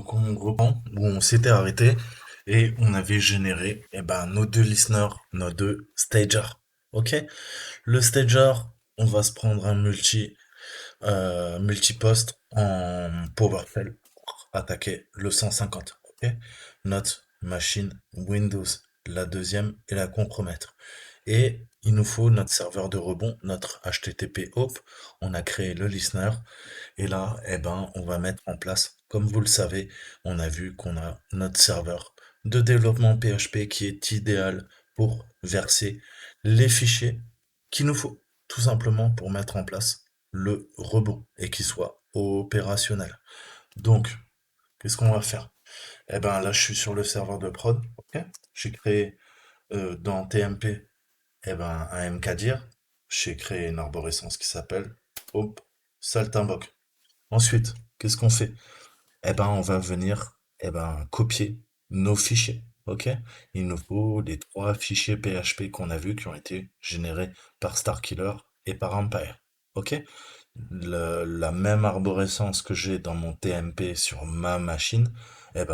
Donc on reprend où on s'était arrêté et on avait généré nos deux listeners, nos deux stagers. Ok? Le stager, on va se prendre un multipost en PowerShell pour attaquer le 150. Ok? Notre machine Windows, la deuxième, et la compromettre. Et il nous faut notre serveur de rebond, notre HTTP HOP. On a créé le listener. Et là, on va mettre en place, comme vous le savez, on a vu qu'on a notre serveur de développement PHP qui est idéal pour verser les fichiers qu'il nous faut, tout simplement pour mettre en place le rebond et qu'il soit opérationnel. Donc, qu'est-ce qu'on va faire? Là, je suis sur le serveur de prod. Ok. J'ai créé dans TMP un MKDir. J'ai créé une arborescence qui s'appelle Hop Saltimbanque. Ensuite, qu'est-ce qu'on fait? On va venir copier nos fichiers. Ok? Il nous faut les trois fichiers PHP qu'on a vus qui ont été générés par Starkiller et par Empire. Ok? La même arborescence que j'ai dans mon TMP sur ma machine, il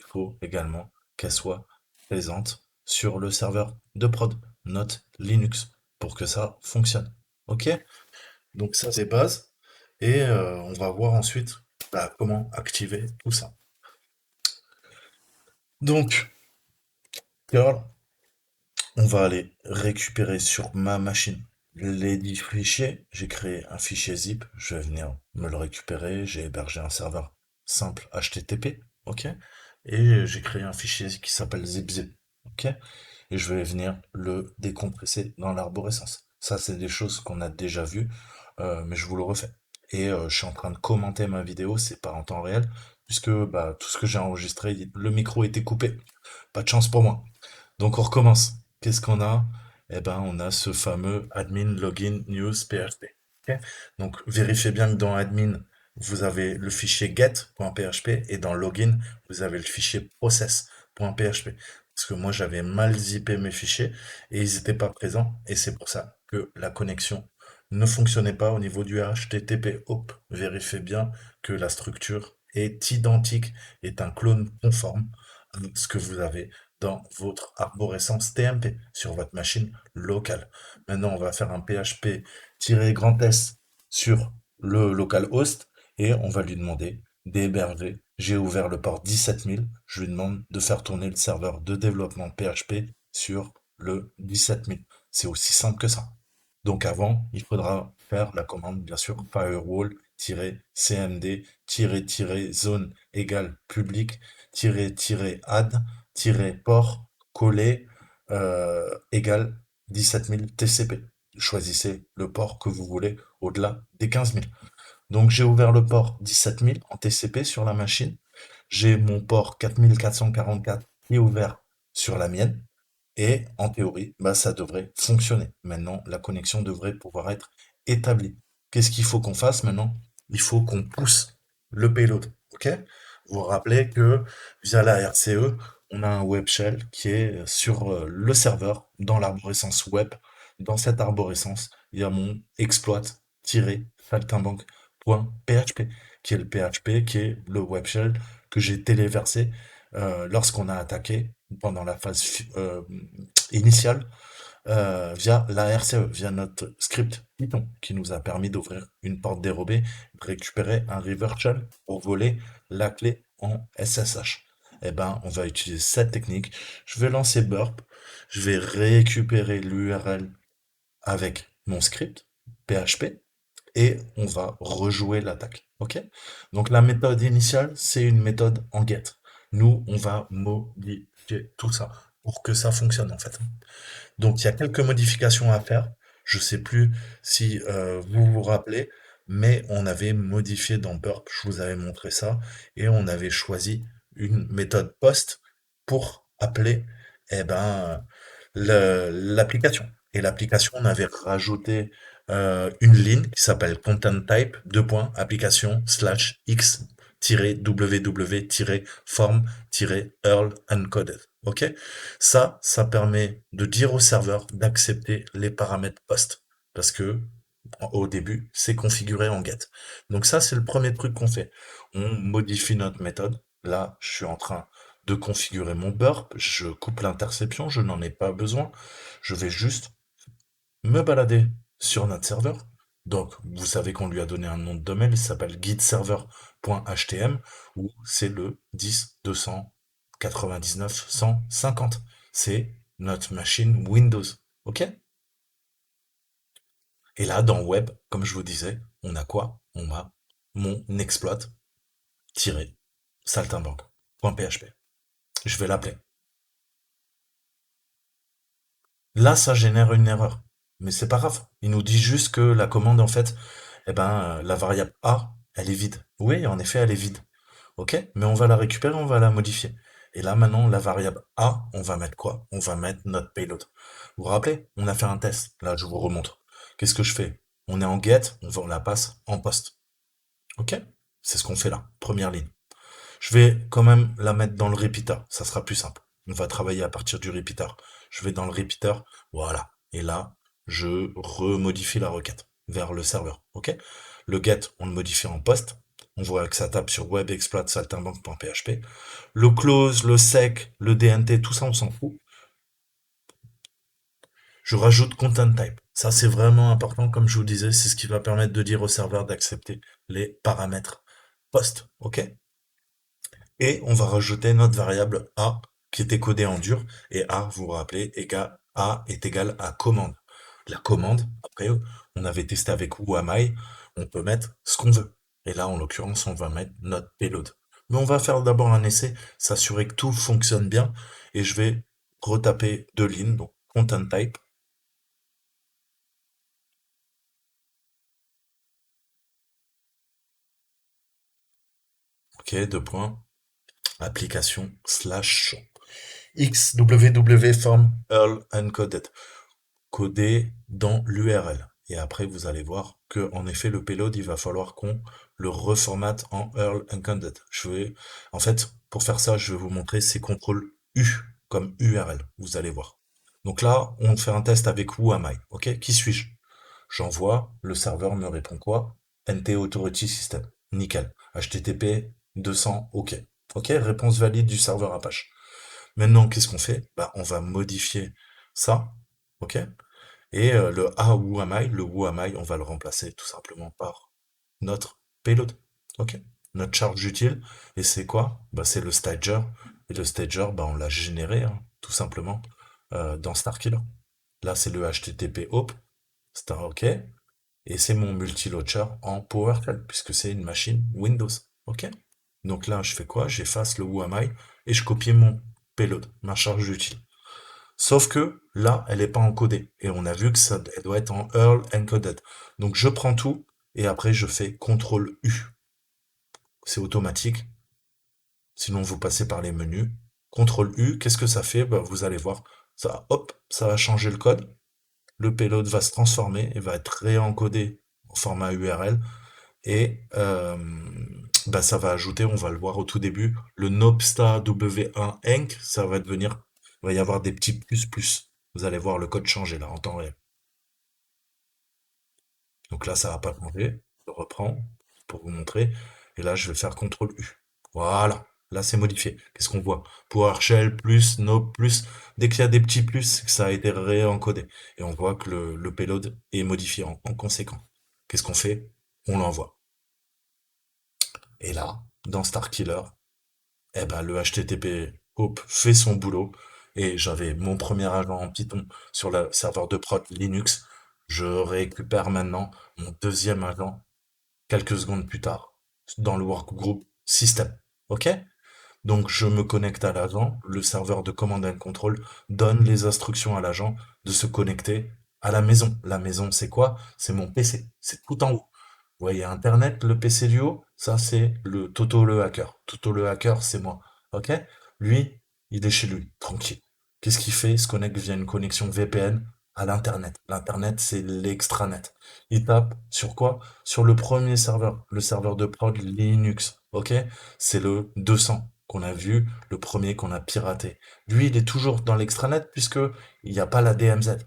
faut également qu'elle soit présente sur le serveur de prod, note Linux, pour que ça fonctionne. Ok? Donc ça, c'est base. Et on va voir ensuite comment activer tout ça. Donc, curl, on va aller récupérer sur ma machine les 10 fichiers. J'ai créé un fichier zip. Je vais venir me le récupérer. J'ai hébergé un serveur simple HTTP. Ok. Et j'ai créé un fichier qui s'appelle zipzip. Ok. Et je vais venir le décompresser dans l'arborescence. Ça, c'est des choses qu'on a déjà vues, mais je vous le refais. Et je suis en train de commenter ma vidéo, c'est pas en temps réel, puisque tout ce que j'ai enregistré, le micro était coupé. Pas de chance pour moi. Donc on recommence. Qu'est-ce qu'on a? On a ce fameux admin login news PHP. Ok. Donc vérifiez bien que dans admin, vous avez le fichier get.php et dans login, vous avez le fichier process.php. Parce que moi, j'avais mal zippé mes fichiers et ils n'étaient pas présents. Et c'est pour ça que la connexion ne fonctionnait pas au niveau du HTTP HOP. Vérifiez bien que la structure est identique, est un clone conforme à ce que vous avez dans votre arborescence TMP sur votre machine locale. Maintenant, on va faire un PHP-grand S sur le localhost et on va lui demander d'héberger. J'ai ouvert le port 17000. Je lui demande de faire tourner le serveur de développement PHP sur le 17000. C'est aussi simple que ça. Donc avant, il faudra faire la commande, bien sûr, firewall-cmd-zone égale public-add port collé égale 17000 TCP. Choisissez le port que vous voulez au-delà des 15000. Donc j'ai ouvert le port 17000 en TCP sur la machine. J'ai mon port 4444 qui est ouvert sur la mienne. Et en théorie, ça devrait fonctionner. Maintenant, la connexion devrait pouvoir être établie. Qu'est-ce qu'il faut qu'on fasse maintenant? Il faut qu'on pousse le payload. Ok? Vous vous rappelez que via la RCE, on a un web shell qui est sur le serveur dans l'arborescence web. Dans cette arborescence, il y a mon exploit-saltimbanque.php, qui est le PHP, qui est le web shell que j'ai téléversé lorsqu'on a attaqué pendant la phase initiale via la RCE, via notre script Python, qui nous a permis d'ouvrir une porte dérobée, de récupérer un reverse shell pour voler la clé en SSH. On va utiliser cette technique. Je vais lancer burp, je vais récupérer l'URL avec mon script PHP et on va rejouer l'attaque. Ok? Donc la méthode initiale, c'est une méthode en get. Nous, on va modifier tout ça pour que ça fonctionne en fait. Donc il y a quelques modifications à faire. Je sais plus si vous vous rappelez, mais on avait modifié dans Burp, je vous avais montré ça, et on avait choisi une méthode post pour appeler l'application. Et l'application, on avait rajouté une ligne qui s'appelle content type, deux points, application slash x www-form-earl encoded. Ok? Ça permet de dire au serveur d'accepter les paramètres post. Parce que au début, c'est configuré en get. Donc ça, c'est le premier truc qu'on fait. On modifie notre méthode Là, je suis en train de configurer mon burp. Je coupe l'interception, je n'en ai pas besoin. Je vais juste me balader sur notre serveur. Donc, vous savez qu'on lui a donné un nom de domaine, il s'appelle guideserver.htm, où c'est le 10.299.150. C'est notre machine Windows. OK? Et là, dans Web, comme je vous disais, on a quoi? On a mon exploit-saltimbanque.php. Je vais l'appeler. Là, ça génère une erreur. Mais c'est pas grave. Il nous dit juste que la commande, en fait, eh ben, la variable A, elle est vide. Oui, en effet, elle est vide. OK? Mais on va la récupérer, on va la modifier. Et là, maintenant, la variable A, on va mettre quoi? On va mettre notre payload. Vous vous rappelez? On a fait un test. Là, je vous remontre. Qu'est-ce que je fais? On est en get, on la passe en post. OK? C'est ce qu'on fait là. Première ligne. Je vais quand même la mettre dans le repeater. Ça sera plus simple. On va travailler à partir du repeater. Je vais dans le repeater. Voilà. Et là, je remodifie la requête vers le serveur. OK? Le get, on le modifie en post. On voit que ça tape sur web exploit saltimbanque.php. Le close, le sec, le DNT, tout ça, on s'en fout. Je rajoute content type. Ça, c'est vraiment important. Comme je vous disais, c'est ce qui va permettre de dire au serveur d'accepter les paramètres post. OK? Et on va rajouter notre variable A qui était codée en dur. Et A, vous vous rappelez, A est égal à commande. La commande, après, on avait testé avec Whamai, on peut mettre ce qu'on veut. Et là, en l'occurrence, on va mettre notre payload. Mais on va faire d'abord un essai, s'assurer que tout fonctionne bien. Et je vais retaper deux lignes, donc content type. OK, deux points. Application slash xww form Earl encoded. Codé dans l'URL. Et après, vous allez voir que, en effet, le payload, il va falloir qu'on le reformate en Earl encoded. En fait, pour faire ça, je vais vous montrer, c'est CTRL U, comme URL. Vous allez voir. Donc là, on fait un test avec Who am I? OK? Qui suis-je? J'envoie, le serveur me répond quoi? NT Authority System. Nickel. HTTP 200, OK. OK, réponse valide du serveur Apache. Maintenant, qu'est-ce qu'on fait? Bah, on va modifier ça. OK? Et le A ou am le ou am on va le remplacer tout simplement par notre payload. OK? Notre charge utile. Et c'est quoi? Bah, c'est le stager. Et le stager, bah, on l'a généré, hein, tout simplement, dans Starkiller. Là, c'est le HTTP HOP, Star OK. Et c'est mon multi-launcher en PowerShell, puisque c'est une machine Windows. OK? Donc là, je fais quoi? J'efface le ou am et je copie mon payload, ma charge utile. Sauf que là, elle n'est pas encodée. Et on a vu que ça, elle doit être en Earl encoded. Donc je prends tout et après je fais CTRL U. C'est automatique. Sinon vous passez par les menus. CTRL U, qu'est-ce que ça fait? Bah, vous allez voir. Ça, hop, ça va changer le code. Le payload va se transformer et va être réencodé en format URL. Et bah, ça va ajouter, on va le voir au tout début, le Nobsta W1 Enc, ça va devenir, il va y avoir des petits plus plus. Vous allez voir le code changer là en temps réel. Donc là, ça va pas changer. Je reprends pour vous montrer. Et là, je vais faire CTRL U. Voilà. Là, c'est modifié. Qu'est-ce qu'on voit? PowerShell plus, no plus. Dès qu'il y a des petits plus, c'est que ça a été réencodé. Et on voit que le payload est modifié en conséquent. Qu'est-ce qu'on fait? On l'envoie. Et là, dans Starkiller, eh ben, le HTTP Hope fait son boulot. Et j'avais mon premier agent en Python sur le serveur de prod Linux. Je récupère maintenant mon deuxième agent quelques secondes plus tard dans le workgroup système. OK? Donc je me connecte à l'agent, le serveur de command and control donne les instructions à l'agent de se connecter à la maison. La maison, c'est quoi? C'est mon PC. C'est tout en haut. Vous voyez Internet, le PC du haut, ça c'est le Toto le hacker. Toto le hacker, c'est moi. OK? Lui, il est chez lui, tranquille. Qu'est-ce qu'il fait? Il se connecte via une connexion VPN à l'Internet. L'Internet, c'est l'extranet. Il tape sur quoi? Sur le premier serveur, le serveur de prod Linux. OK? C'est le 200 qu'on a vu, le premier qu'on a piraté. Lui, il est toujours dans l'extranet puisque il n'y a pas la DMZ.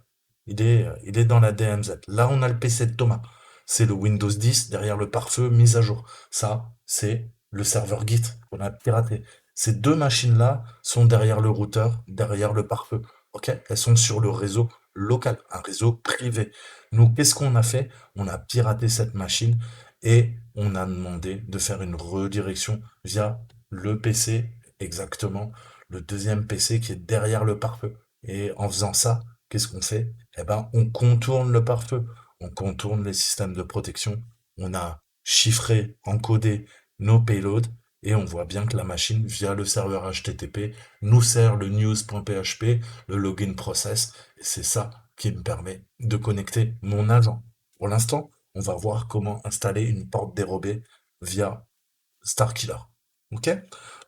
Il est dans la DMZ. Là, on a le PC de Thomas. C'est le Windows 10 derrière le pare-feu mise à jour. Ça, c'est le serveur Git qu'on a piraté. Ces deux machines-là sont derrière le routeur, derrière le pare-feu. Ok? Elles sont sur le réseau local, un réseau privé. Nous, qu'est-ce qu'on a fait? On a piraté cette machine et on a demandé de faire une redirection via le PC, exactement, le deuxième PC qui est derrière le pare-feu. Et en faisant ça, qu'est-ce qu'on fait? Eh ben, on contourne le pare-feu, on contourne les systèmes de protection, on a chiffré, encodé nos payloads, et on voit bien que la machine, via le serveur HTTP, nous sert le news.php, le login process, et c'est ça qui me permet de connecter mon agent. Pour l'instant, on va voir comment installer une porte dérobée via Starkiller. Ok?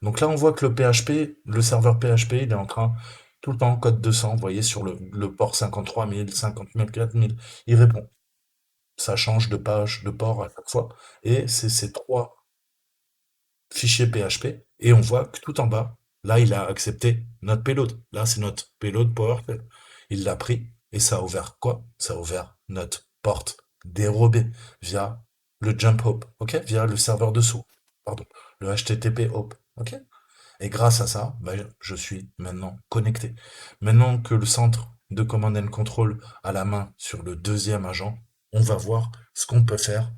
Donc là, on voit que le PHP, le serveur PHP, il est en train, tout le temps, code 200, vous voyez, sur le port 53 000, 50 000, 4000, il répond. Ça change de page, de port à chaque fois. Et c'est ces trois fichier PHP, et on voit que tout en bas, là, il a accepté notre payload. Là, c'est notre payload PowerShell. Il l'a pris, et ça a ouvert quoi? Ça a ouvert notre porte dérobée via le jump hop, ok? Via le serveur de saut, pardon, le HTTP hop, ok? Et grâce à ça, bah, je suis maintenant connecté. Maintenant que le centre de command and control a la main sur le deuxième agent, on va voir ce qu'on peut faire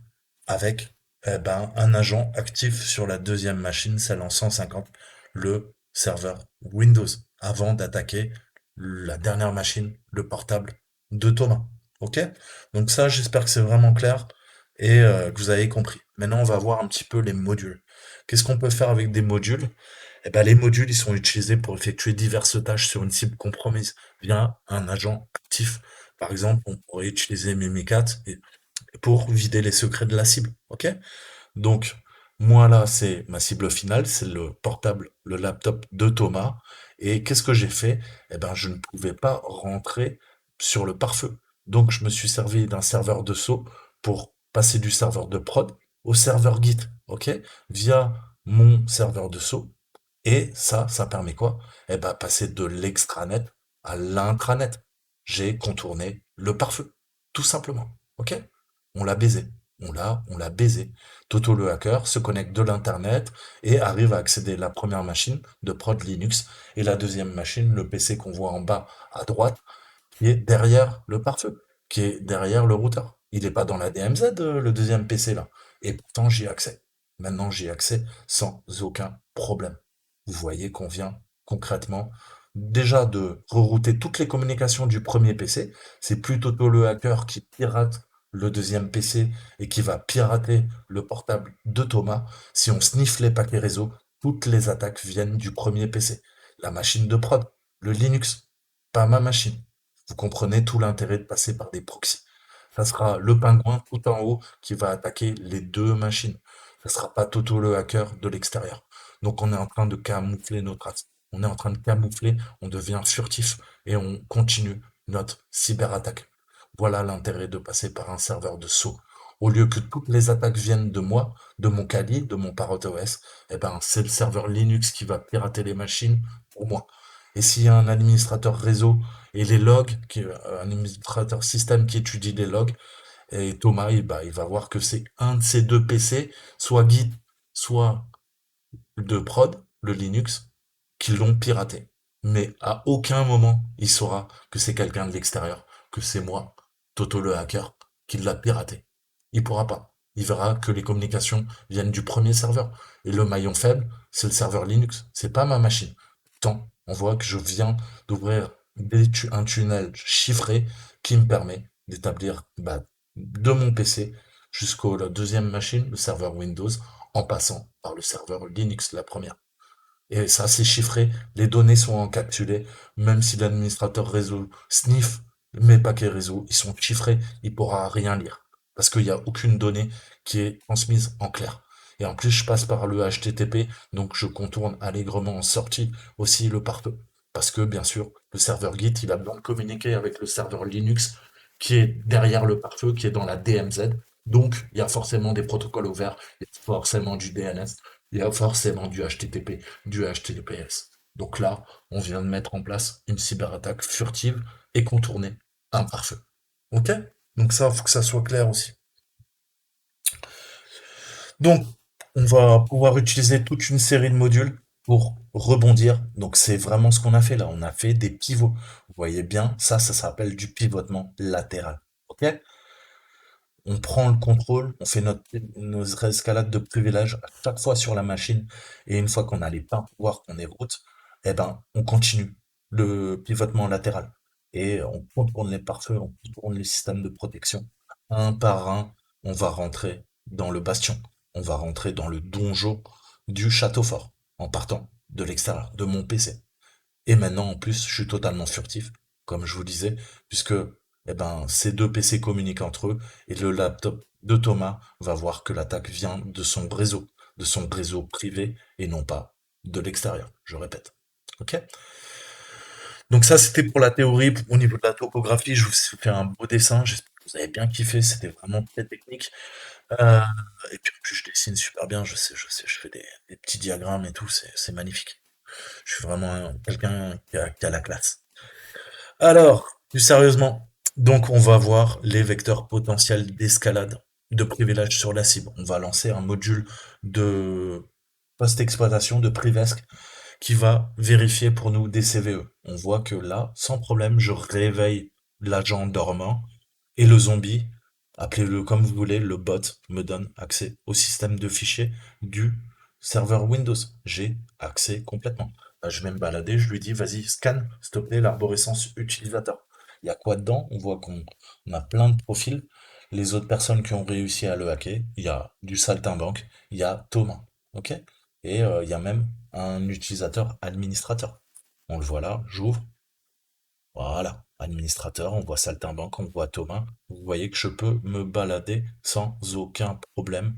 avec eh ben, un agent actif sur la deuxième machine, celle en 150, le serveur Windows, avant d'attaquer la dernière machine, le portable de Thomas. Ok? Donc ça, j'espère que c'est vraiment clair et que vous avez compris. Maintenant, on va voir un petit peu les modules. Qu'est-ce qu'on peut faire avec des modules? Eh ben, les modules, ils sont utilisés pour effectuer diverses tâches sur une cible compromise via un agent actif. Par exemple, on pourrait utiliser Mimikat pour vider les secrets de la cible. Ok? Donc, moi là, c'est ma cible finale, c'est le portable, le laptop de Thomas. Et qu'est-ce que j'ai fait? Eh ben, je ne pouvais pas rentrer sur le pare-feu. Donc, je me suis servi d'un serveur de saut pour passer du serveur de prod au serveur Git, ok? Via mon serveur de saut. Et ça permet quoi? Eh ben, passer de l'extranet à l'intranet. J'ai contourné le pare-feu, tout simplement. Ok? On l'a baisé. On l'a baisé. Toto le hacker se connecte de l'internet et arrive à accéder à la première machine de prod Linux et la deuxième machine, le PC qu'on voit en bas à droite, qui est derrière le pare-feu, qui est derrière le routeur. Il n'est pas dans la DMZ, le deuxième PC là. Et pourtant, j'y ai accès. Maintenant, j'y ai accès sans aucun problème. Vous voyez qu'on vient concrètement déjà de rerouter toutes les communications du premier PC. C'est plus Toto le hacker qui pirate le deuxième PC et qui va pirater le portable de Thomas. Si on sniffe les paquets réseau, toutes les attaques viennent du premier PC. La machine de prod, le Linux, pas ma machine. Vous comprenez tout l'intérêt de passer par des proxys. Ça sera le pingouin tout en haut qui va attaquer les deux machines. Ça sera pas Toto le hacker de l'extérieur. Donc on est en train de camoufler nos traces. On est en train de camoufler, on devient furtif et on continue notre cyberattaque. Voilà l'intérêt de passer par un serveur de saut. Au lieu que toutes les attaques viennent de moi, de mon Kali, de mon Parrot OS, eh ben, c'est le serveur Linux qui va pirater les machines pour moi. Et s'il y a un administrateur réseau et les logs, un administrateur système qui étudie les logs, et Thomas, il va voir que c'est un de ces deux PC, soit Git, soit de prod, le Linux, qui l'ont piraté. Mais à aucun moment, il saura que c'est quelqu'un de l'extérieur, que c'est moi, Toto le hacker, qui l'a piraté. Il pourra pas. Il verra que les communications viennent du premier serveur. Et le maillon faible, c'est le serveur Linux. C'est pas ma machine. Tant, on voit que je viens d'ouvrir un tunnel chiffré qui me permet d'établir de mon PC jusqu'au la deuxième machine, le serveur Windows, en passant par le serveur Linux, la première. Et ça, c'est chiffré, les données sont encapsulées, même si l'administrateur réseau sniff mes paquets réseau, ils sont chiffrés, il pourra rien lire. Parce qu'il n'y a aucune donnée qui est transmise en clair. Et en plus, je passe par le HTTP, donc je contourne allègrement en sortie aussi le pare-feu. Parce que, bien sûr, le serveur Git, il a besoin de communiquer avec le serveur Linux qui est derrière le pare-feu, qui est dans la DMZ. Donc, il y a forcément des protocoles ouverts, il y a forcément du DNS, il y a forcément du HTTP, du HTTPS. Donc là, on vient de mettre en place une cyberattaque furtive et contourner un pare-feu. Ok? Donc ça, faut que ça soit clair aussi. Donc, On va pouvoir utiliser toute une série de modules pour rebondir. Donc c'est vraiment ce qu'on a fait là. On a fait des pivots. Vous voyez bien, ça s'appelle du pivotement latéral. Ok? On prend le contrôle, on fait nos escalades de privilèges à chaque fois sur la machine, et une fois qu'on a les pleins pouvoirs, qu'on est route, eh ben, on continue le pivotement latéral. Et on contourne les pare-feux, on contourne les systèmes de protection. Un par un, on va rentrer dans le bastion. On va rentrer dans le donjon du château fort, en partant de l'extérieur, de mon PC. Et maintenant, en plus, je suis totalement furtif, comme je vous disais, puisque eh ben, ces deux PC communiquent entre eux et le laptop de Thomas va voir que l'attaque vient de son réseau privé et non pas de l'extérieur, je répète. Ok? Donc ça, c'était pour la théorie. Au niveau de la topographie, je vous ai fait un beau dessin. J'espère que vous avez bien kiffé. C'était vraiment très technique. Euh, et puis en plus, je dessine super bien. Je fais des petits diagrammes et tout. C'est magnifique. Je suis vraiment quelqu'un qui a la classe. Alors, plus sérieusement, donc on va voir les vecteurs potentiels d'escalade de privilèges sur la cible. On va lancer un module de post-exploitation de Privesc qui va vérifier pour nous des CVE. On voit que là, sans problème, je réveille l'agent dormant et le zombie, appelez-le comme vous voulez, le bot me donne accès au système de fichiers du serveur Windows. J'ai accès complètement. Là, je vais me balader, je lui dis, vas-y, scanne, s'il te plaît, l'arborescence utilisateur. Il y a quoi dedans? On voit qu'on a plein de profils. Les autres personnes qui ont réussi à le hacker, il y a du saltimbanque, il y a Thomas. Ok? Et il y a même un utilisateur administrateur. On le voit là, j'ouvre. Voilà, administrateur, on voit Saltimbanque, on voit Thomas. Vous voyez que je peux me balader sans aucun problème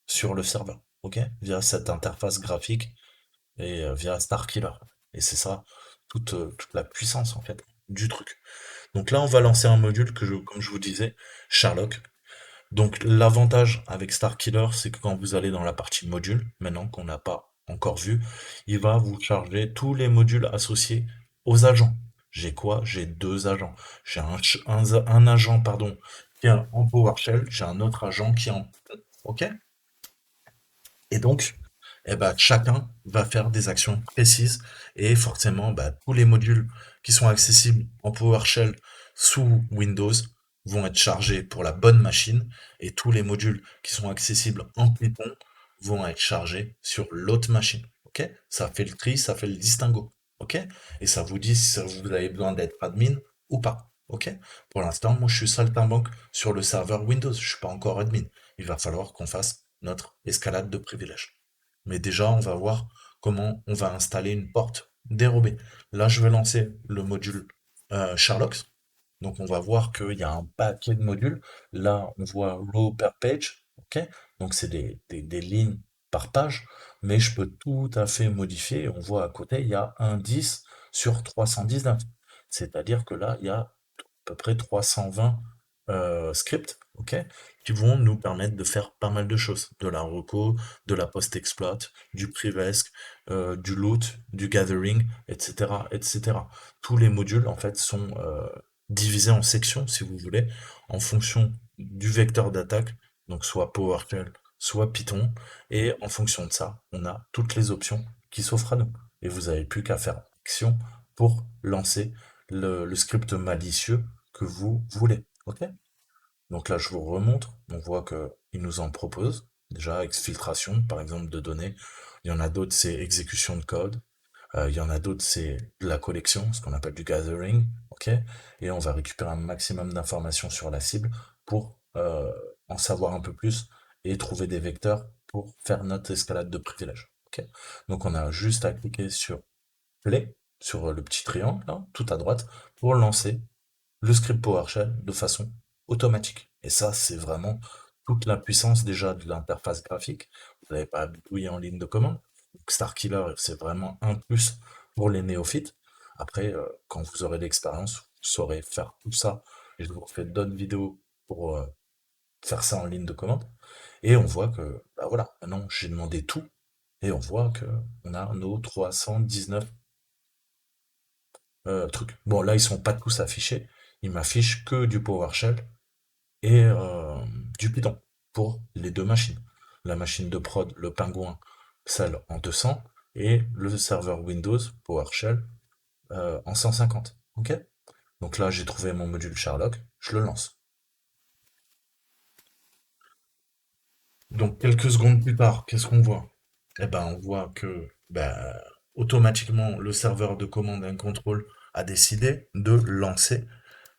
sur le serveur, ok? Via cette interface graphique et via Starkiller. Et c'est ça, toute la puissance en fait du truc. Donc là, on va lancer un module comme je vous disais, Sherlock. Donc l'avantage avec Starkiller, c'est que quand vous allez dans la partie module, maintenant qu'on n'a pas encore vu, il va vous charger tous les modules associés aux agents. J'ai quoi? J'ai deux agents. J'ai un agent, pardon, qui est en PowerShell, j'ai un autre agent qui est en... OK? Et donc, eh ben, chacun va faire des actions précises et forcément, bah, tous les modules qui sont accessibles en PowerShell sous Windows vont être chargés pour la bonne machine et tous les modules qui sont accessibles en Python vont être chargés sur l'autre machine. Ok? Ça fait le tri, ça fait le distinguo. Ok? Et ça vous dit si vous avez besoin d'être admin ou pas. Ok? Pour l'instant, moi je suis saltimbanque sur le serveur Windows, je suis pas encore admin. Il va falloir qu'on fasse notre escalade de privilèges. Mais déjà, on va voir comment on va installer une porte dérobée. Là, je vais lancer le module Sherlock. Donc, on va voir qu'il y a un paquet de modules. Là, on voit row per page. Ok? Donc, c'est des lignes par page. Mais je peux tout à fait modifier. On voit à côté, il y a un 10 sur 319. C'est-à-dire que là, il y a à peu près 320 scripts, ok, qui vont nous permettre de faire pas mal de choses. De la reco, de la post-exploit, du privesc, du loot, du gathering, etc., etc. Tous les modules, en fait, sont divisés en sections, si vous voulez, en fonction du vecteur d'attaque, donc soit PowerShell, soit Python, et en fonction de ça, on a toutes les options qui s'offrent à nous. Et vous n'avez plus qu'à faire action pour lancer le script malicieux que vous voulez. Ok? Donc là, je vous remontre. On voit que il nous en propose. Déjà, exfiltration, par exemple, de données. Il y en a d'autres, c'est exécution de code. Il y en a d'autres, c'est de la collection, ce qu'on appelle du gathering. Ok? Et on va récupérer un maximum d'informations sur la cible pour en savoir un peu plus et trouver des vecteurs pour faire notre escalade de privilèges. Ok? Donc on a juste à cliquer sur Play, sur le petit triangle, là, tout à droite, pour lancer le script PowerShell de façon automatique. Et ça, c'est vraiment toute la puissance déjà de l'interface graphique. Vous n'avez pas à bidouiller en ligne de commande. Donc Starkiller, c'est vraiment un plus pour les néophytes. Après, quand vous aurez l'expérience, vous saurez faire tout ça. Et je vous refais d'autres vidéos pour faire ça en ligne de commande. Et on voit que, bah voilà, maintenant j'ai demandé tout. Et on voit que on a nos 319 trucs. Bon, là, ils sont pas tous affichés. Ils m'affichent que du PowerShell et du Python pour les deux machines. la machine de prod, le pingouin, celle en 200, et le serveur Windows PowerShell en 150. Ok? Donc là, j'ai trouvé mon module Sherlock, je le lance. Donc quelques secondes plus tard, qu'est-ce qu'on voit? Eh ben, on voit que automatiquement, le serveur de command and control a décidé de lancer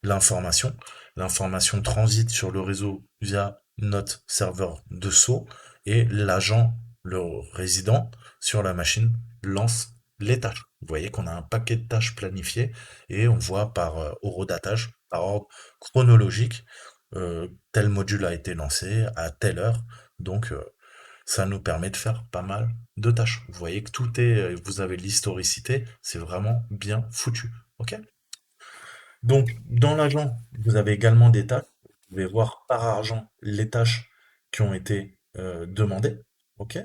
l'information. L'information transite sur le réseau via notre serveur de saut et l'agent, le résident sur la machine, lance les tâches. Vous voyez qu'on a un paquet de tâches planifiées et on voit par horodatage, par ordre chronologique, tel module a été lancé à telle heure. Donc, ça nous permet de faire pas mal de tâches. Vous voyez que tout est, vous avez l'historicité, c'est vraiment bien foutu. Ok? Donc, dans l'agent, vous avez également des tâches. Vous pouvez voir par argent les tâches qui ont été demandées. OK?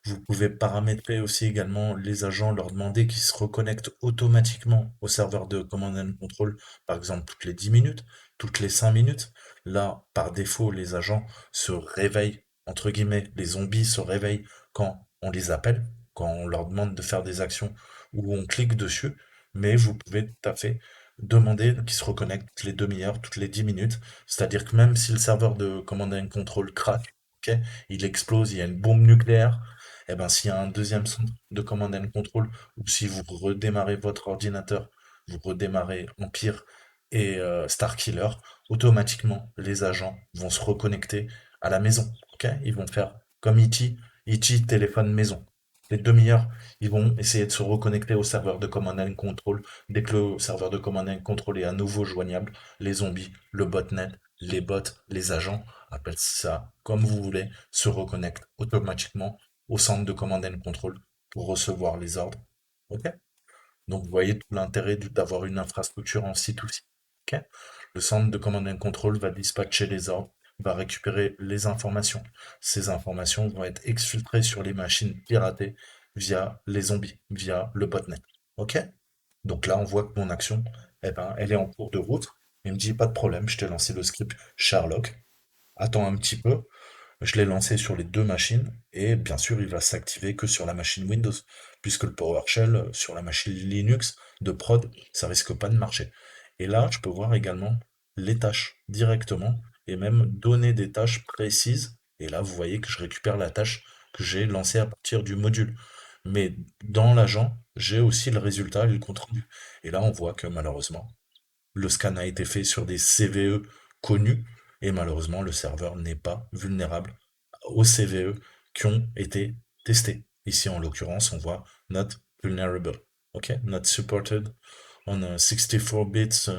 Vous pouvez paramétrer aussi également les agents, leur demander qu'ils se reconnectent automatiquement au serveur de command and control, par exemple toutes les 10 minutes, toutes les 5 minutes. Là, par défaut, les agents se réveillent, entre guillemets, les zombies se réveillent quand on les appelle, quand on leur demande de faire des actions ou on clique dessus. Mais vous pouvez tout à fait demander qu'ils se reconnectent toutes les demi-heures, toutes les 10 minutes. C'est-à-dire que même si le serveur de command and control craque, ok, il explose, il y a une bombe nucléaire, et ben s'il y a un deuxième centre de command and control, ou si vous redémarrez votre ordinateur, vous redémarrez Empire et Starkiller, automatiquement les agents vont se reconnecter à la maison. Ok, ils vont faire comme E.T. téléphone maison. Les demi-heures, ils vont essayer de se reconnecter au serveur de command and control. Dès que le serveur de command and control est à nouveau joignable, les zombies, le botnet, les bots, les agents, appellent ça comme vous voulez, se reconnectent automatiquement au centre de command and control pour recevoir les ordres. Ok? Donc vous voyez tout l'intérêt d'avoir une infrastructure en C2C. Ok. Le centre de command and control va dispatcher les ordres, va récupérer les informations. Ces informations vont être exfiltrées sur les machines piratées via les zombies, via le botnet. Ok? Donc là, on voit que mon action, eh ben, elle est en cours de route. Il me dit, pas de problème, je t'ai lancé le script Sherlock. Attends un petit peu. Je l'ai lancé sur les deux machines et bien sûr, il va s'activer que sur la machine Windows, puisque le PowerShell sur la machine Linux de prod, ça risque pas de marcher. Et là, je peux voir également les tâches directement et même donner des tâches précises. Et là, vous voyez que je récupère la tâche que j'ai lancée à partir du module. Mais dans l'agent, j'ai aussi le résultat et le compte rendu. Et là, on voit que malheureusement, le scan a été fait sur des CVE connus et malheureusement le serveur n'est pas vulnérable aux CVE qui ont été testés. Ici en l'occurrence on voit not vulnerable, ok, not supported on 64 bits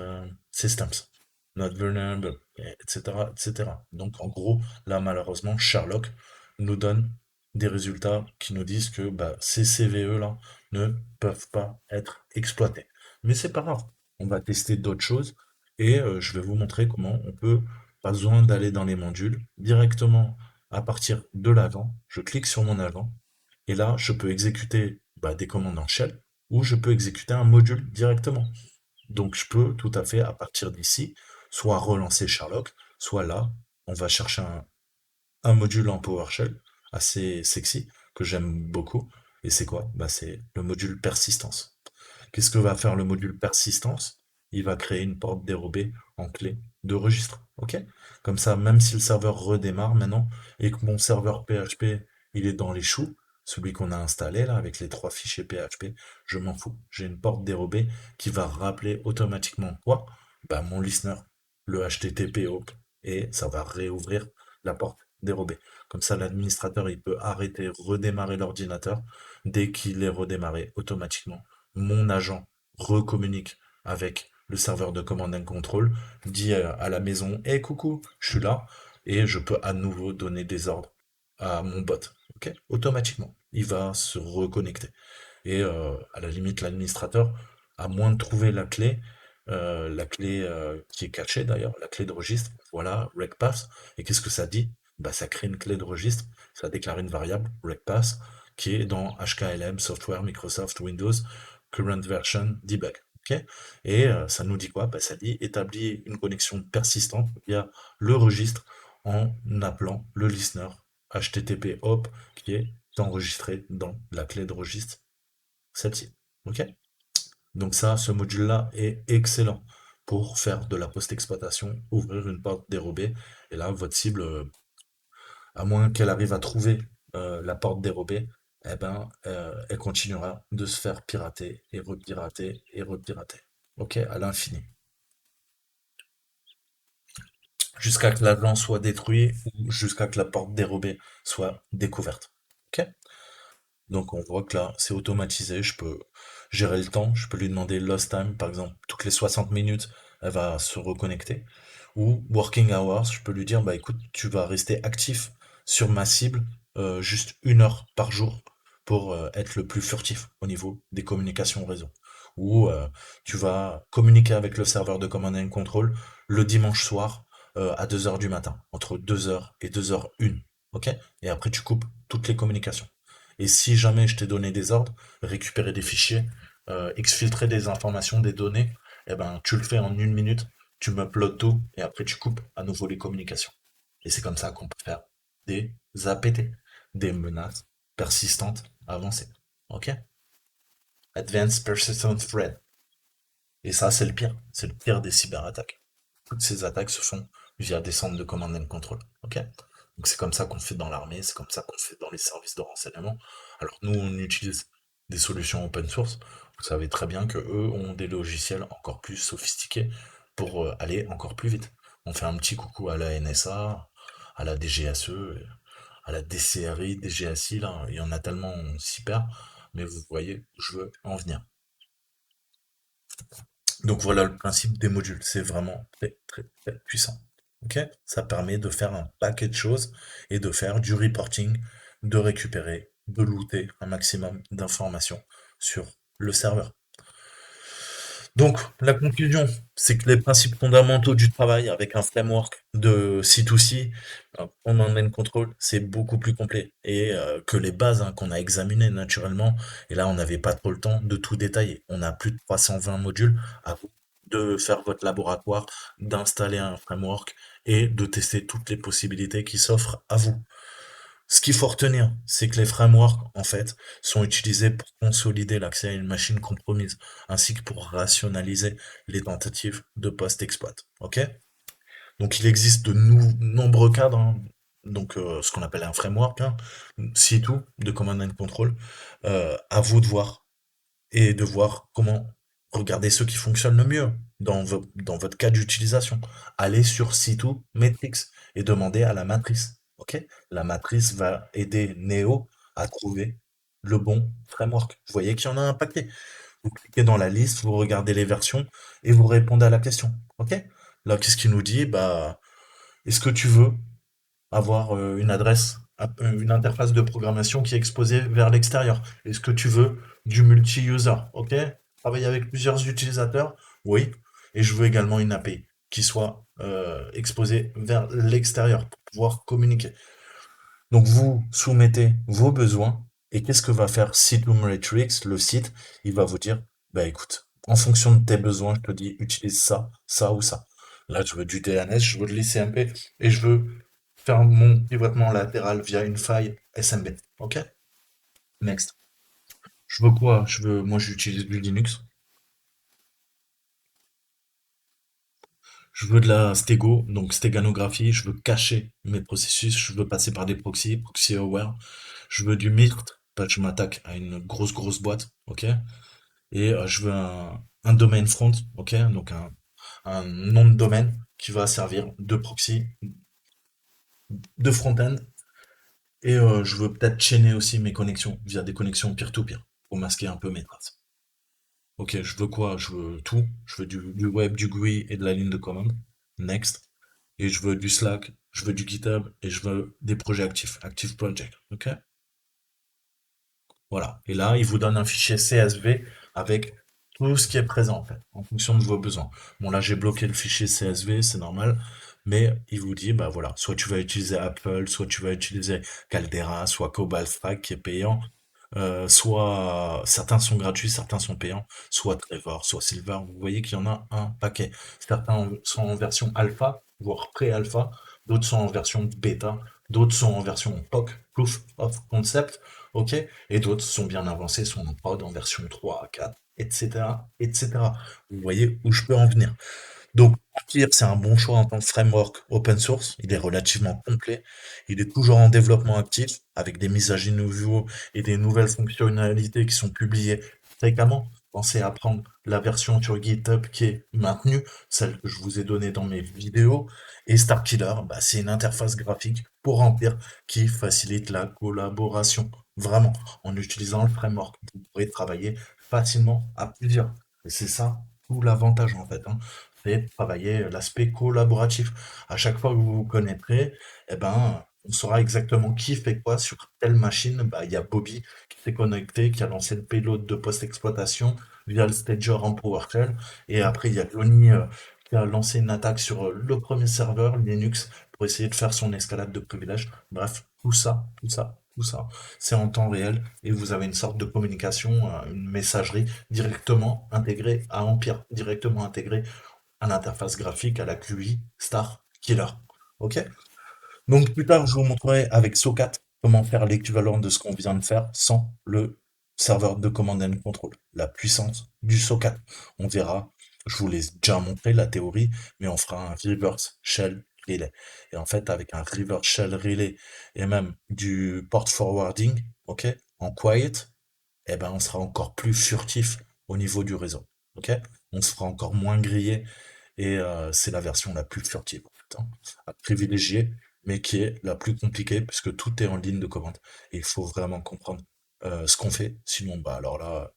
systems, not vulnerable, etc., etc. Donc en gros là malheureusement Sherlock nous donne des résultats qui nous disent que ces CVE là ne peuvent pas être exploités. Mais c'est pas grave, on va tester d'autres choses et je vais vous montrer comment on peut, pas besoin d'aller dans les modules, directement à partir de l'avant, je clique sur mon avant et là je peux exécuter des commandes en shell ou je peux exécuter un module directement. Donc je peux tout à fait à partir d'ici soit relancer Sherlock, soit là on va chercher un module en PowerShell assez sexy que j'aime beaucoup. Et c'est quoi? C'est le module persistance. Qu'est-ce que va faire le module persistance? Il va créer une porte dérobée en clé de registre. Ok? Comme ça, même si le serveur redémarre maintenant et que mon serveur PHP il est dans les choux, celui qu'on a installé là avec les trois fichiers PHP, je m'en fous. J'ai une porte dérobée qui va rappeler automatiquement quoi? Mon listener, le HTTP hop, et ça va réouvrir la porte dérobée. Comme ça, l'administrateur il peut arrêter, redémarrer l'ordinateur. Dès qu'il est redémarré automatiquement, mon agent recommunique avec le serveur de command and control, dit à la maison, hey, coucou, je suis là, et je peux à nouveau donner des ordres à mon bot. Ok, automatiquement, il va se reconnecter. Et à la limite, l'administrateur, à moins de trouver la clé qui est cachée d'ailleurs, la clé de registre, voilà, regpass. Et qu'est-ce que ça dit? Ça crée une clé de registre, ça déclare une variable, regpass, qui est dans HKLM, Software, Microsoft, Windows, Current Version, Debug. Ok. Et ça nous dit quoi? Ça dit établir une connexion persistante via le registre en appelant le listener HTTP hop qui est enregistré dans la clé de registre, celle-ci. Ok? Donc ça, ce module-là est excellent pour faire de la post-exploitation, ouvrir une porte dérobée. Et là, votre cible, à moins qu'elle arrive à trouver la porte dérobée, eh ben, elle continuera de se faire pirater et repirater et repirater. Ok? À l'infini. Jusqu'à que l'agent soit détruit ou jusqu'à que la porte dérobée soit découverte. Ok? Donc on voit que là, c'est automatisé, je peux gérer le temps, je peux lui demander lost time, par exemple, toutes les 60 minutes, elle va se reconnecter. Ou working hours, je peux lui dire, bah écoute, tu vas rester actif sur ma cible juste 1 heure par jour pour être le plus furtif au niveau des communications réseau. Ou tu vas communiquer avec le serveur de command and control le dimanche soir à 2 heures du matin, entre 2 heures et 2h01. Ok? Et après tu coupes toutes les communications. Et si jamais je t'ai donné des ordres, récupérer des fichiers, exfiltrer des informations, des données, eh ben, tu le fais en 1 minute, tu m'uploads tout, et après tu coupes à nouveau les communications. Et c'est comme ça qu'on peut faire des APT, des menaces persistantes avancées. Ok? Advanced Persistent Threat. Et ça, c'est le pire. C'est le pire des cyberattaques. Toutes ces attaques se font via des centres de command and control. Ok? Donc c'est comme ça qu'on fait dans l'armée, c'est comme ça qu'on fait dans les services de renseignement. Alors nous, on utilise des solutions open source. Vous savez très bien que eux ont des logiciels encore plus sophistiqués pour aller encore plus vite. On fait un petit coucou à la NSA, à la DGSE, à la DCRI, DGSI, là, il y en a tellement, on s'y perd, mais vous voyez où je veux en venir. Donc voilà le principe des modules, c'est vraiment très très très puissant. Ok? Ça permet de faire un paquet de choses et de faire du reporting, de récupérer, de looter un maximum d'informations sur le serveur. Donc la conclusion, c'est que les principes fondamentaux du travail avec un framework de C2C, on emmène contrôle, c'est beaucoup plus complet et que les bases hein, qu'on a examinées naturellement. Et là, on n'avait pas trop le temps de tout détailler. On a plus de 320 modules à vous de faire votre laboratoire, d'installer un framework et de tester toutes les possibilités qui s'offrent à vous. Ce qu'il faut retenir, c'est que les frameworks, en fait, sont utilisés pour consolider l'accès à une machine compromise, ainsi que pour rationaliser les tentatives de post-exploit. Ok? Donc il existe de nombreux cadres, hein, donc ce qu'on appelle un framework, hein, C2, de Command and Control, à vous de voir et de voir comment regarder ceux qui fonctionnent le mieux dans votre cas d'utilisation. Allez sur C2 Metrics et demandez à la matrice. Ok? La matrice va aider Neo à trouver le bon framework. Vous voyez qu'il y en a un paquet. Vous cliquez dans la liste, vous regardez les versions et vous répondez à la question. Ok? Là, qu'est-ce qu'il nous dit? Bah, est-ce que tu veux avoir une adresse, une interface de programmation qui est exposée vers l'extérieur. Est-ce que tu veux du multi-user? Ok? Travailler avec plusieurs utilisateurs? Oui. Et je veux également une API qui soit exposée vers l'extérieur pour pouvoir communiquer. Donc vous soumettez vos besoins et qu'est-ce que va faire Sitemetrics, le site? Il va vous dire, bah écoute, en fonction de tes besoins, je te dis utilise ça, ça ou ça. Là, je veux du DNS, je veux de l'ICMP et je veux faire mon pivotement latéral via une faille SMB. Ok? Next. Je veux quoi? Moi, j'utilise du Linux. Je veux de la stégo, donc stéganographie. Je veux cacher mes processus. Je veux passer par des proxys, proxy aware. Je veux du MIRT, parce que je m'attaque à une grosse boîte. Ok? Et je veux un domain front. Ok? Donc un nom de domaine qui va servir de proxy, de front-end. Et je veux peut-être chaîner aussi mes connexions via des connexions peer-to-peer pour masquer un peu mes traces. Ok, je veux quoi? Je veux tout. Je veux du web, du GUI et de la ligne de commande. Next. Et je veux du Slack, je veux du GitHub et je veux des projets actifs. Active Project. Ok? Voilà. Et là, il vous donne un fichier CSV avec tout ce qui est présent, en fait, en fonction de vos besoins. Bon, là, j'ai bloqué le fichier CSV, c'est normal. Mais il vous dit, bah voilà, soit tu vas utiliser Apple, soit tu vas utiliser Caldera, soit Cobalt Strike qui est payant, soit certains sont gratuits, certains sont payants, soit Trevor, soit Silver. Vous voyez qu'il y en a un paquet. Certains sont en version alpha, voire pré-alpha, d'autres sont en version bêta d'autres sont en version POC, Proof of Concept, ok, et d'autres sont bien avancés, sont en prod en version 3, 4, etc., etc. Vous voyez où je peux en venir. Donc, Empire, c'est un bon choix en tant que framework open source. Il est relativement complet. Il est toujours en développement actif avec des mises à jour nouveaux et des nouvelles fonctionnalités qui sont publiées fréquemment. Pensez à prendre la version sur GitHub qui est maintenue, celle que je vous ai donnée dans mes vidéos. Et Starkiller, bah, c'est une interface graphique pour Empire qui facilite la collaboration. Vraiment, en utilisant le framework, vous pourrez travailler facilement à plusieurs. Et c'est ça tout l'avantage en fait, hein, c'est travailler l'aspect collaboratif. À chaque fois que vous vous connaîtrez, eh ben, on saura exactement qui fait quoi sur telle machine. Bah, il y a Bobby qui s'est connecté, qui a lancé le payload de post-exploitation via le stager en PowerShell. Et après, il y a Johnny qui a lancé une attaque sur le premier serveur Linux pour essayer de faire son escalade de privilèges. Bref, tout ça, tout ça, tout ça, c'est en temps réel et vous avez une sorte de communication, une messagerie directement intégrée à Empire, directement intégrée à l'interface graphique, à la QI Star Killer. Ok? Donc plus tard, je vous montrerai avec SOCAT comment faire l'équivalent de ce qu'on vient de faire sans le serveur de command and control, la puissance du SOCAT. On verra, je vous l'ai déjà montré la théorie, mais on fera un reverse shell relay. Et en fait, avec un reverse shell relay et même du port forwarding, ok, en quiet, eh ben, on sera encore plus furtif au niveau du réseau. Ok? On se fera encore moins grillé et c'est la version la plus furtive en fait, hein, à privilégier, mais qui est la plus compliquée puisque tout est en ligne de commande. Et il faut vraiment comprendre ce qu'on fait, sinon bah alors là,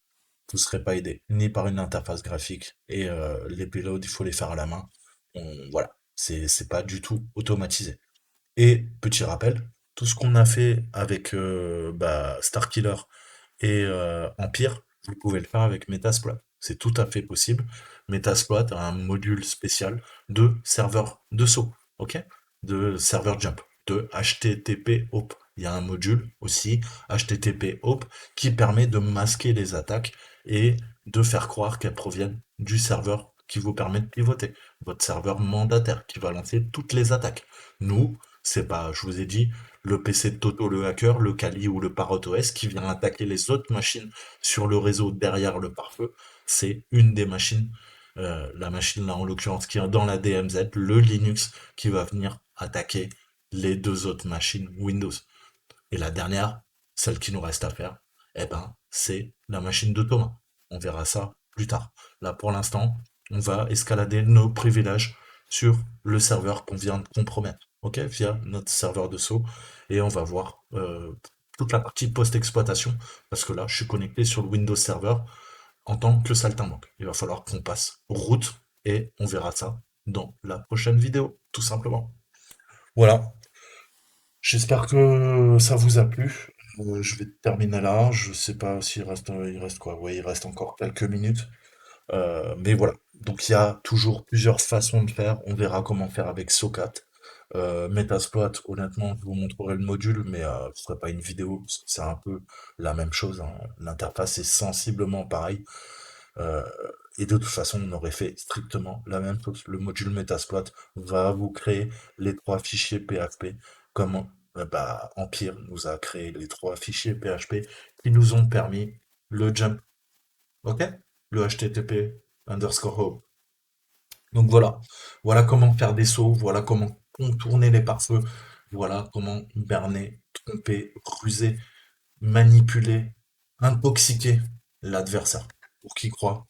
vous ne serez pas aidé ni par une interface graphique et les payloads, il faut les faire à la main. Voilà, c'est pas du tout automatisé. Et petit rappel, tout ce qu'on a fait avec bah, Starkiller et Empire, vous pouvez le faire avec Metasploit. C'est tout à fait possible. Metasploit a un module spécial de serveur de saut, ok? De serveur jump, de HTTP HOP. Il y a un module aussi, HTTP HOP, qui permet de masquer les attaques et de faire croire qu'elles proviennent du serveur qui vous permet de pivoter. Votre serveur mandataire qui va lancer toutes les attaques. Nous, c'est pas, je vous ai dit, le PC de Toto le hacker, le Kali ou le Parrot OS qui vient attaquer les autres machines sur le réseau derrière le pare-feu. C'est une des machines, la machine là en l'occurrence qui est dans la DMZ, le Linux qui va venir attaquer les deux autres machines Windows. Et la dernière, celle qui nous reste à faire, eh ben, c'est la machine de Thomas. On verra ça plus tard. Là, pour l'instant, on va escalader nos privilèges sur le serveur qu'on vient de compromettre, ok, via notre serveur de saut, et on va voir toute la partie post-exploitation, parce que là, je suis connecté sur le Windows Server en tant que saltimbanque. Il va falloir qu'on passe route, et on verra ça dans la prochaine vidéo, tout simplement. Voilà, j'espère que ça vous a plu. Je vais terminer là. Je sais pas s'il reste, il reste quoi? Oui, il reste encore quelques minutes. Mais voilà. Donc il y a toujours plusieurs façons de faire. On verra comment faire avec Socat. Metasploit, honnêtement, je vous montrerai le module, mais ce serait pas une vidéo, parce que c'est un peu la même chose, hein. L'interface est sensiblement pareille. Euh, et de toute façon, on aurait fait strictement la même chose. Le module Metasploit va vous créer les trois fichiers PHP, comme bah, Empire nous a créé les trois fichiers PHP qui nous ont permis le jump, ok? Le HTTP underscore home. Donc voilà, voilà comment faire des sauts, voilà comment contourner les pare-feux, voilà comment berner, tromper, ruser, manipuler, intoxiquer l'adversaire pour qui croit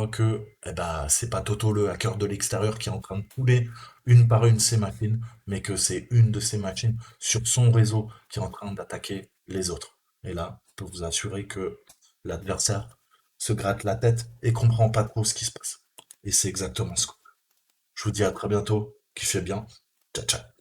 que eh ben, c'est pas Toto le hacker de l'extérieur qui est en train de couler une par une ses machines, mais que c'est une de ces machines sur son réseau qui est en train d'attaquer les autres. Et là, je peux vous assurer que l'adversaire se gratte la tête et comprend pas trop ce qui se passe. Et c'est exactement ce que je vous dis à très bientôt, kiffez bien, ciao ciao.